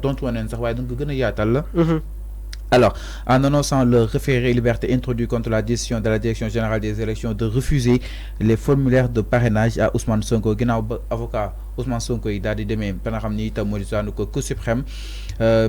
tontu woon nañ sax waaye dañ ko gën a yaatal la. Alors, en annonçant le référé liberté introduit contre la décision de la Direction générale des élections de refuser les formulaires de parrainage à Ousmane Sonko, avocat Ousmane Sonko yi daal di demee ba nga xam ni itam moo di Cour suprême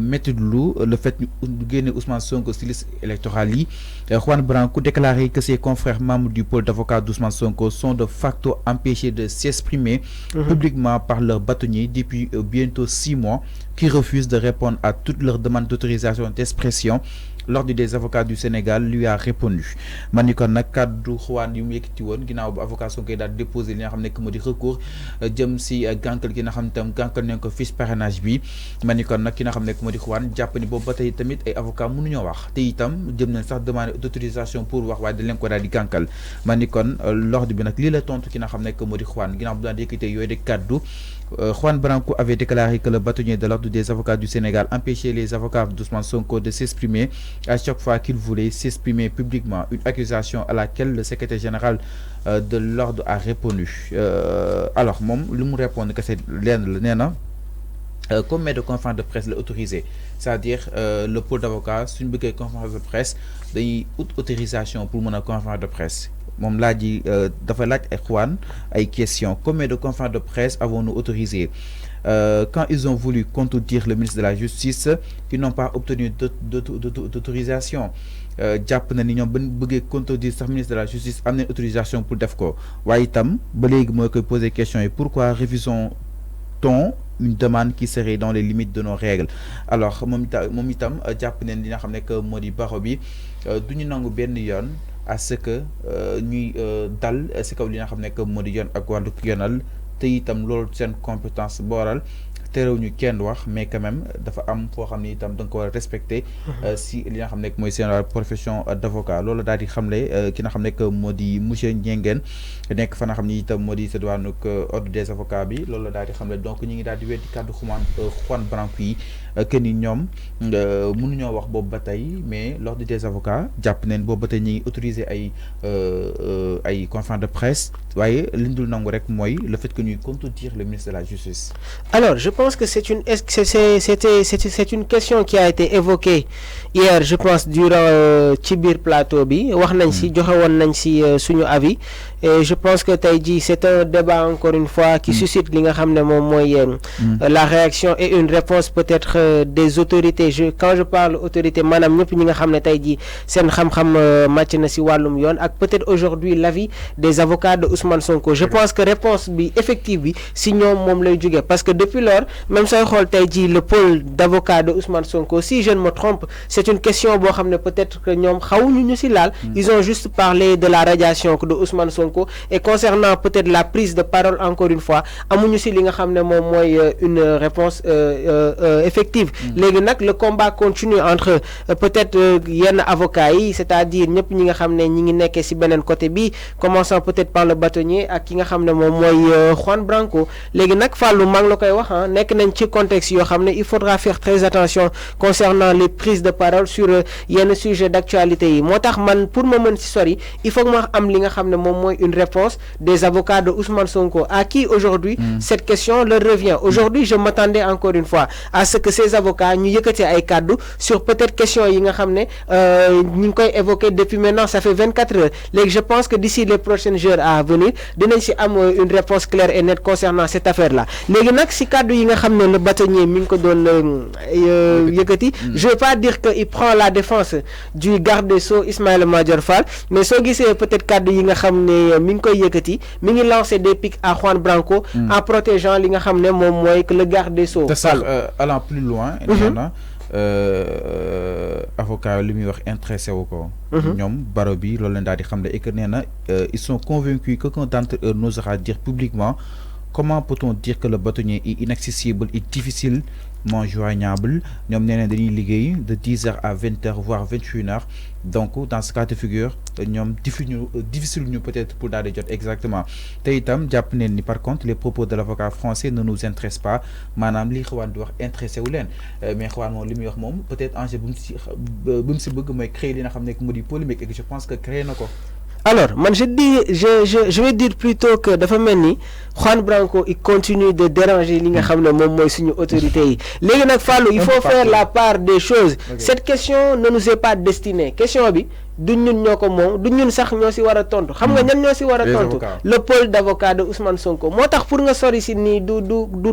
métti lu le fait ñu génne Ousmane Sonko ci liste électorale yi. Juan Branco déclaré que ses confrères membres du pôle d'avocats d'Ousmane Sonko sont de facto empêchés de s'exprimer publiquement par leurs bâtonniers depuis bientôt 6 mois, qui refusent de répondre à toutes leurs demandes d'autorisation d'expression. L'ordre des avocats du Sénégal lui a répondu ma ni kon nag kàddu Juan yu mu yëkkati woon ginnaaw bu avocat Sonko yi daal déposé li nga xam ne moo di recours jëm si gànkal gi nga xam tam gànkal nañ ko fiche parrainage bi ma ni kon nag ki nga xam ne moo di Juan jàpp ni boobu ba tey tamit ay avocat mënuñoo wax te itam jëm nañ sax demande d'autorisation pour wax waaye da leen ko daal di gànkal ma ni kon l'ordre bi nag lii la tontu ki nga xam ne moo di Juan ginnaaw bu daan yëkkatee yooyu de kàddu. Juan Branco avait déclaré que le bâtonnier de l'ordre des avocats du Sénégal empêchait les avocats d'Ousmane Sonko de s'exprimer à chaque fois qu'ils voulaient s'exprimer publiquement, une accusation à laquelle le secrétaire général de l'ordre a répondu. Alors, moom lu mu répondre que c'est lenn la nee na comme maître de conférence de presse la autorisé, c'est-à-dire le pôle d'avocats suñu bëggee conférence de presse dañuy autorisation pour mën a conférence de presse. Moom laa ji dafa laaj ay Juan ay question combien de conférences de presse avons-nous autorisé quand ils ont voulu contredire le ministre de la Justice, ils n'ont pas obtenu d'autorisation. Jàpp na ni ñoom ba bëggee contredire sax ministre de la Justice am nañ autorisation pour def ko waaye itam ba léegi mooy koy poser question yi pourquoi refusons-t-on une demande qui serait dans les limites de nos règles. Alors moom itam jàpp nañ li nga xam ne que moo di baro bi du ñu nangu benn yoon à ce que ñuy dal si kaw li nga xam ne que moo di yoon ak wàllu yoonal te itam loolu seen compétence booral terew ñu kenn wax mais quand même dafa am foo xam ne itam da nga ko war a respecter si li nga xam ne mooy seen profession d'avocat loolu daal di xamle ki nga xam ne que moo di monsieur Ndiéngène nekk fa nga xam ne itam moo di sa diwaanu ordre des avocats bi loolu daal di xamle donc ñu ngi daal di weddi kàddu Juan Branco yi que ni ñoom mënuñoo wax boobu ba tey mais l'ordre des avocats jàpp neen boobu ba tey ñu ngi autorisé ay conférence de presse waaye li ñu dul nangu rek mooy le fait que ñuy contredire le ministre de la Justice. Alors je pense que c'est une question qui a été évoquée hier, je pense durant ci biir plateau bi wax nañ si joxe woon nañ si suñu avis et je pense que tey jii c'est un débat encore une fois qui suscite li nga xam ne moom mooy la réaction et une réponse peut-être des autorités. Quand je parle autorité maanaam ñëpp ñi nga xam ne tey jii seen xam-xam màcc na si wàllum yoon ak peut-être aujourd'hui l'avis des avocats de Ousmane Sonko. Je pense que réponse bi effective bi si ñoom moom lay jógee parce que depuis lors même sooy xool tey jii le pôle d'avocats de Ousmane Sonko, si je ne me trompe, c'est une question boo xam ne peut-être que ñoom xawuñu ñu si laal. Ils ont juste parlé de la radiation de Ousmane Sonko et concernant peut-être la prise de parole encore une fois amuñu si li nga xam ne moom mooy une réponse effective. Léegi nag le combat continue entre peut-être yenn avocats yi, c'est-à-dire ñëpp ñi nga xam ne ñi ngi nekkee si beneen côté bi commençant peut-être par le bâtonnier ak ki nga xam ne moom mooy Juan Branco. Léegi nag Fallou maa ngi la koy wax nekk nañ ci contexte yoo xam ne il faudra faire très attention concernant les prises de parole sur yenn sujet d'actualité yi moo tax man pour ma mën si sori il faut que ma am li nga xam ne moom mooy une réponse des avocats de Ousmane Sonko à qui aujourd'hui cette question leur revient. Aujourd'hui je m'attendais encore une fois à ce que ces avocats ñu yëkkati ay kàddu sur peut-être question yi nga xam ne ñu ngi koy évoquer depuis maintenant ça fait 24 heures. Léegi je pense que d'ici les prochaines heures à venir dinañ si am une réponse claire et nette concernant cette affaire là. Léegi nag si kàddu yi nga xam ne le bâtonnier mi ngi ko doon yëkkati je veux pas dire que il prend la défense du garde des Sceaux Ismaïla Madior Fall mais soo gisee peut-être kàddu yi nga xam ne mi ngi koy yëkkati mi ngi lancer des pics à Juan Branco en protégeant li nga xam ne moom mooy que le garde des Sceaux. te sax allant plus loin. nee na avocat li muy wax intéressé wu ko. ñoom baro bi loolu leen daal di xam ne et que nee na ils sont convaincus que qu'un d'entre eux n'osera dire publiquement. Comment peut-on dire que le bâtonnier est inaccessible et difficilement joignable? Ñoom nee na dañuy liggéey de 10h à 20h voire 21h donc dans ce cas de figure ñoom difficile ñu peut-être pour daal di jot exactement te itam jàpp neen ni par contre les propos de l'avocat français ne nous intéressent pas maanaam li Juan di wax intéressé wu leen mais Juan moom li muy wax moom peut-être enjeu bu mu si bëgg mooy créer li nga xam ne moo di polémique et que je pense que créé na ko. Alors, man, je vais dire plutôt que dafa melni Juan Branco il continue de déranger li nga xamné mom moy suñu autorité yi. Légui nak Fallou, il faut faire la part des choses. Okay. Cette question ne nous est pas destinée. Question bi du ñun ñoko mom, du ñun sax ñoo ci wara tontu. Xam nga ñan ñoo ci wara tontu? Le pôle d'avocat de Ousmane Sonko. Motax pour nga sori ci ni du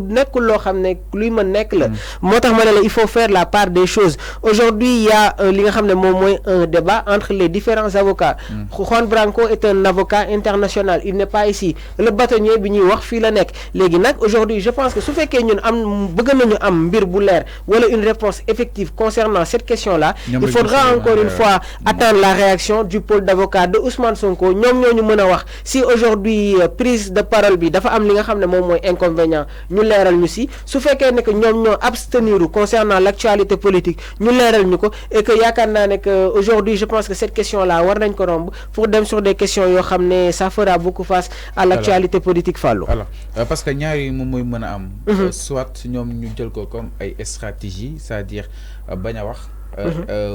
nekkul lo xamné luy ma nekk la. Motax mané la il faut faire la part des choses. Aujourd'hui, il y a li nga xamné mom moy un débat entre les différents avocats. Juan Branco est un avocat international, il n'est pas ici. Le bâtonnier bi ñuy wax fi la nek. Légui nak aujourd'hui, je pense que su féké ñun am bëgg nañu am mbir bu leer wala une réponse effective concernant cette question-là, il faudra encore une fois attendre la réaction du pôle d'avocats de Ousmane Sonko. Ñom ñoo ñu mëna wax si aujourd'hui prise de parole bi dafa am li nga xamné mom moy inconvénient ñu léral ñu si su féké nek ñom ñoo abstenir concernant l'actualité politique ñu léral ñuko et que yakarna nek aujourd'hui je pense que cette question-là war nañ ko romb pour dem sur des questions yo xamné ça fera beaucoup face à l'actualité politique Fallou. Alors parce que ñaari mom moy mëna am soit ñom ñu jël ko comme ay stratégie, c'est-à-dire baña wax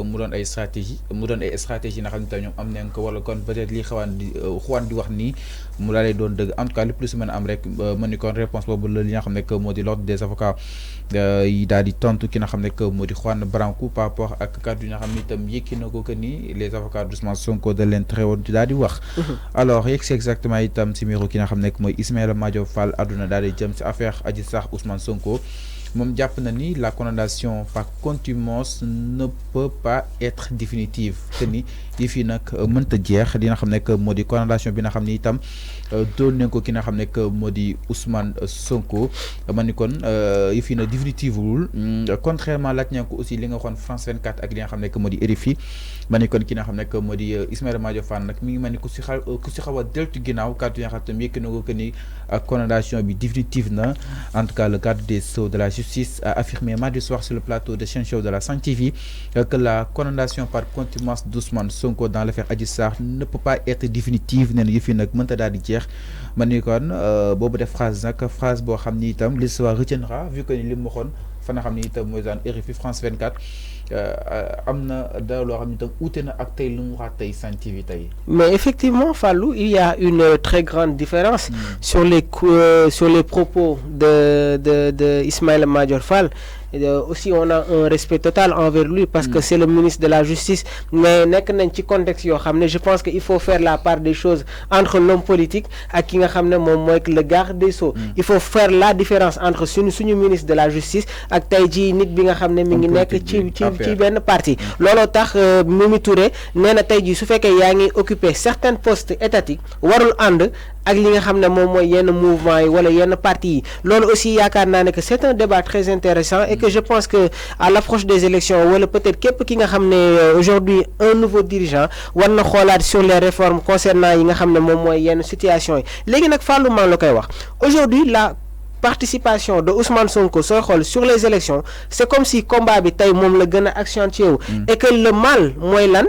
mu doon ay stratégie na xam ne ñoom am nañ ko wala kon peut-être li xawaan di wax nii mu laa lay doon dëgg en tout cas le plus mën a am rek mën ni kon réponse boobu la li nga xam ne que moo di l'ordre des avocats yi daal di tontu ki nga xam ne que moo di Juan Branco par rapport ak kàddu yi nga xam ne itam yëkki na ko que ni les avocats d'Ousmane Sonko da leen très woon di daal di wax alors yegg si exactement itam si miro ki nga xam ne que mooy Ismaïla Madior Fall àdduna daal di jëm si affaire Adji Sarr Ousmane Sonko moom jàpp na ni la condamnation par contumace ne peut pas être définitive te ni yi fii nag mënta jeex li nga xam ne que moo di condamnation bi nga xam ne itam doon nañ ko ki nga xam ne que moo di Ousmane Sonko man ni kon yi fii nag définitive wul contrairement laaj nañ ko aussi li nga waxoon France 24 ak li nga xam ne que moo di RFI man ni kon ki nga xam ne que moo di Ismaïla Madior Fall nag mi ngi mel ni ku si xaw a deltu ginnaaw kàddu yi nga xam ne yëkk na ko que ni condamnation bi définitive na en tout cas le garde des Sceaux de la justice a affirmé mardi soir sur le plateau de Sen Show de la Sen TV que la condamnation par contumace d'Ousmane Sonko dans l'affaire Adji Sarr ne peut pas être définitive nee na yëf yi nag mënta daal di jeex man ni kon boobu def phrase nag phrase boo xam ni itam l'histoire retiendra vu que ni li mu waxoon fa nga xam ni itam mooy daan RFI France 24 am na dara loo xam ni itam uute na ak tey lu mu waxaat tey Sen TV tey. Mais effectivement Fallou, il y a une très grande différence sur les propos de Ismaïla Madior Fall. Aussi on a un respect total envers lui parce que c'est le ministre de la justice mais nek nañ ci contexte yo xamné je pense que il faut faire la part des choses entre l'homme politique ak ki nga xamné mom moy le garde des Sceaux. Il faut faire la différence entre suñu ministre de la justice ak tay ji nit bi nga xamné mi ngi nek ci benn parti lolo tax Mimi Touré néna tay ji su féké yaa ngi occuper certains postes étatiques warul and ak li nga xamné mom moy yenn mouvement yi wala yenn parti yi lolo aussi yaakaar naa ne que c'est un débat très intéressant et que je pense que à l'approche des élections wala peut-être képp ki nga xamné aujourd'hui un nouveau dirigeant war na xoolaat sur les réformes concernant yi nga xamné mom moy yenn situation yi léegi nag Fallou maa la koy wax aujourd'hui la participation de Ousmane Sonko sur les élections c'est comme si combat bi tay mom la gëna accentué et que le mal moy lan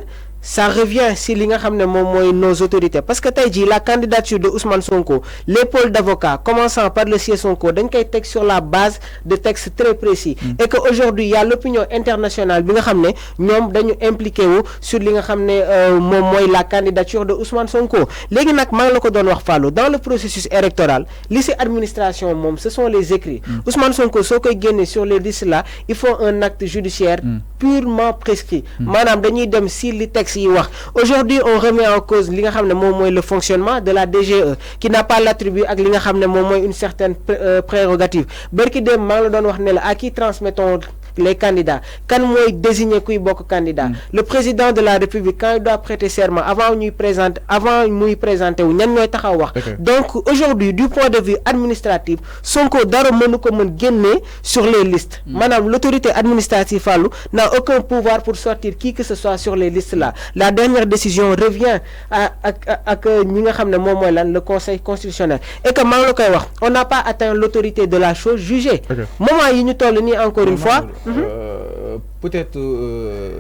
ça revient si li nga xamné mom moy nos autorités parce que tay ji la candidature de Ousmane Sonko les pôles d'avocats commençant par le siège Sonko dañ koy tek sur la base de textes très précis et que aujourd'hui il y a l'opinion internationale bi nga xamné ñom dañu impliqué wu sur li nga xamné mom moy la candidature de Ousmane Sonko légui nak maa ngi la ko doon wax Fallou dans le processus électoral li ci administration mom ce sont les écrits Ousmane Sonko soo koy génné sur les listes là il faut un acte judiciaire purement prescrit manam dañuy dem si li texte aujourd'hui on remet en cause li nga xamné mom moy le fonctionnement de la DGE qui n'a pas l'attribut ak li nga xamné mom moy une certaine prérogative barki dem maa la doon wax né la à qui transmettons les candidats kan moy désigner kuy bokk candidat le président de la République quand il doit prêter serment avant muy présenter wu ñan ñoy taxaw wax donc aujourd'hui du point de vue administratif Sonko dara mënu ko mën génné sur les listes madame l'autorité administrative Fallou n'a aucun pouvoir pour sortir qui que ce soit sur les listes là la dernière décision revient à ñi nga xamné mom moy lan le conseil constitutionnel et que maa la koy wax on n'a pas atteint l'autorité de la chose jugée moment yi ñu toll ni encore une fois peut-être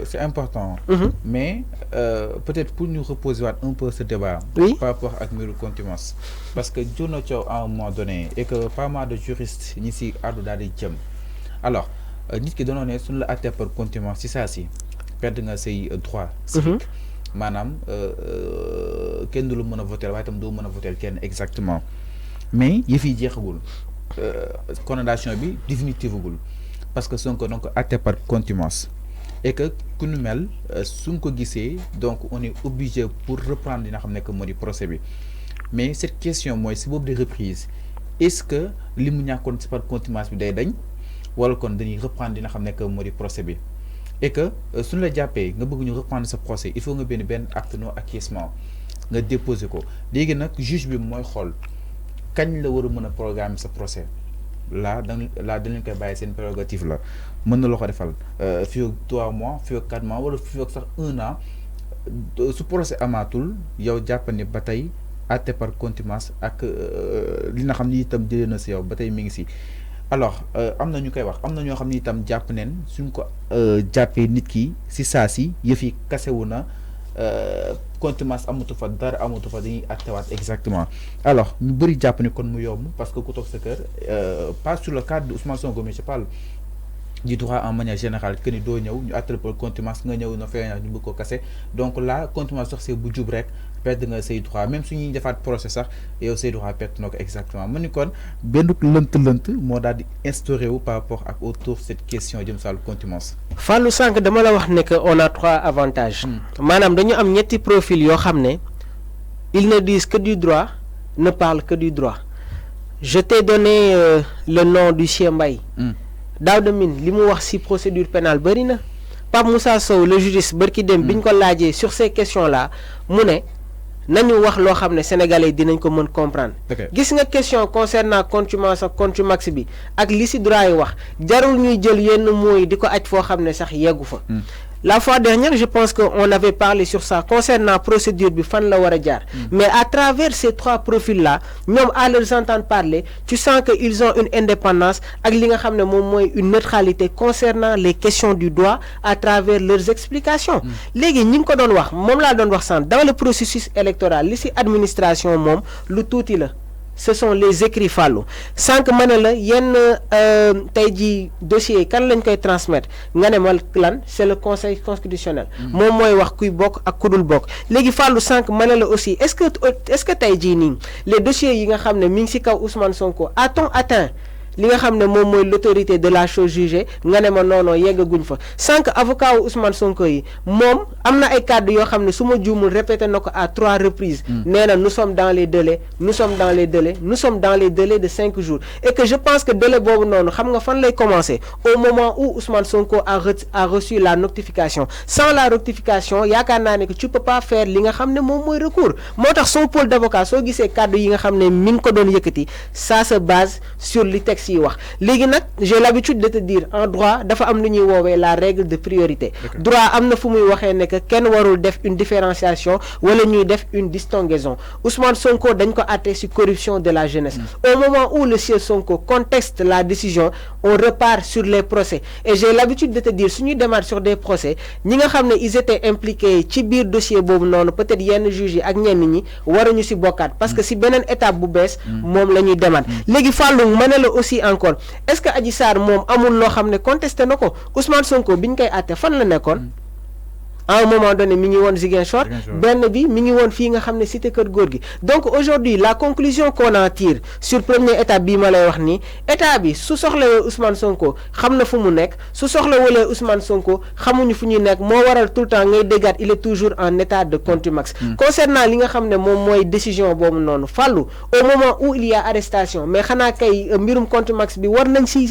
c'est important mais peut-être pour nous reposer un peu ce débat par rapport à mbiru contumace parce que jur na coow à un moment donné et que pas mal de juristes ñi si àddu daal di jëm alors nit ki doonoo ne suñu la attee par contumace si saa si perdre nga say droit civique maanaam kenn du la mën a voter waaye itam doo mën a voter kenn exactement mais yëf yi jeexagul condamnation bi définitive gul parce que Sonko donc àtte par contumace et que ku nu mel suñ ko gisee donc on est obligé pour reprendre li nga xam ne que moo di procès bi mais cette question mooy si boobu de reprise est-ce que li mu ñàkkoon si par contumace bi day dañ wala kon dañuy reprendre li nga xam ne que moo di procès bi et que suñu la jàppee nga bëgg ñu reprendre sa procès il faut nga benn acte non acquiescement nga déposer ko léegi nag juge bi mooy xool kañ la war a mën a programmer sa procès là dañ leen koy bàyyi seen prérogative la mën na la ko defal fii ak 3 mois fii ak 4 mois wala fii ak sax 1 an su procès amaatul yow jàpp ne ba tey àtte par contumace ak li nga xam ni itam jëlee na si yow ba tey mi ngi si. alors am na ñu koy wax am na ñoo xam ni itam jàpp neen suñ ko jàppee nit ki si saa si yëf yi kasewu na contumace amatu fa dara amatu fa dañuy attewaat exactement alors ñu bëri jàpp ni kon mu yomb parce que ku toog sa kër pas sur le cadre de Ousmane Sonko mais je parle du droit en manière générale que ni doo ñëw ñu attel pour contumace nga ñëw na fee ñu bëgg ko kase donc là contumace sax c'est bu jub rek perte nga say droit même su ñuy defaat procès sax yow say droit perte na ko exactement mu ni kon benn lënt moo daal di instauré wu par rapport ak autour cette question jëm sàllu contumace. Fallou sànq dama la wax ne que on a 3 avantages. maanaam dañu am ñetti profil yoo xam ne ils ne disent que du droit ne parlent que du droit je t'ai donné le nom du Cheikh Mbaye. Daouda Mine li mu wax ci procédure pénale bëri na Pape Moussa Sow le juriste bërki dem biñ ko laajee sur ces questions là mu ne nañu wax loo xam ne sénégalais dinañ ko mën comprendre. gis nga question concernant contumace ak contumax bi ak li ci droit yi wax jarul ñuy jël yenn mooy di ko aj foo xam ne sax yeggu fa. La fois dernière, je pense qu'on avait parlé sur ça concernant la procédure du fan la wara jaar. Mais à travers ces 3 profils-là, ñom à leur entendre parler, tu sens qu'ils ont une indépendance ak li nga xamné mom moy une neutralité concernant les questions du droit à travers leurs explications. Légui ñing ko doon wax, mom la doon wax dans le processus électoral, li ci administration mom lu touti la. Ce sont les écrits Fallou sans que ma ne la yenn tey jii dossier kan lañ koy transmettre nga ne ma lan c'est le conseil constitutionnel moom mooy wax kuy bokk ak ku dul bokk léegi Fallou sànq ma ne la aussi est-ce que tey jii nii les dossiers yi nga xam ne mi ngi ci kaw Ousmane Sonko a-t-on atteint li nga xam ne moom mooy l'autorité de la chose jugée nga ne ma non yeggaguñ fa sànq avocat wu Ousmane Sonko yi moom am na ay kàddu yoo xam ne su ma juumul répété na ko à 3 reprises nee na nous sommes dans les délais nous sommes dans les délais de 5 jours et que je pense que délai boobu noonu xam nga fan lay commencer au moment où Ousmane Sonko a reçu la notification sans la notification yaakaar naa ne que tu peux pas faire li nga xam ne moom mooy recours moo tax son pôle d'avocat soo gisee kàddu yi nga xam ne mi ngi ko doon yëkkati ça se base sur li texte yi wax léegi nag j'ai l'habitude de te dire en droit dafa am lu ñuy woowee la règle de priorité droit am na fu muy waxee ne que kenn warul def une différenciation wala ñuy def une distinguo Ousmane Sonko dañ ko àtte ci corruption de la jeunesse au moment où le sieur Sonko conteste la décision on repart sur les procès et j'ai l'habitude de te dire suñuy démarrer sur des procès ñi nga xam ne ils étaient impliqués ci biir dossier boobu noonu peut-être yenn juges yi ak ñenn ñi waruñu ci bokkaat parce que ci beneen étape bu bees moom la ñuy démarrer léegi Fallou ma ne la aussi encore est-ce que Adji Sarr moom amul loo xam ne contesté na ko Ousmane Sonko biñ koy àtte fan la nekkoon à un moment donné mi ngi woon Ziguinchor benn bi mi ngi woon fii nga xam ne cité Kër Góor gi donc aujourd'hui la conclusion qu'on en tire sur première étape bii ma lay wax nii état bi su soxlawee Ousmane Sonko xam na fu mu nekk su soxlawalee Ousmane Sonko xamuñu fu ñuy nekk moo waral tout le temps ngay déggaat il est toujours en état de contumace concernant li nga xam ne moom mooy décision boobu noonu Fallou au moment où il y a arrestation mais xanaa kay mbirum contumace bi war nañ si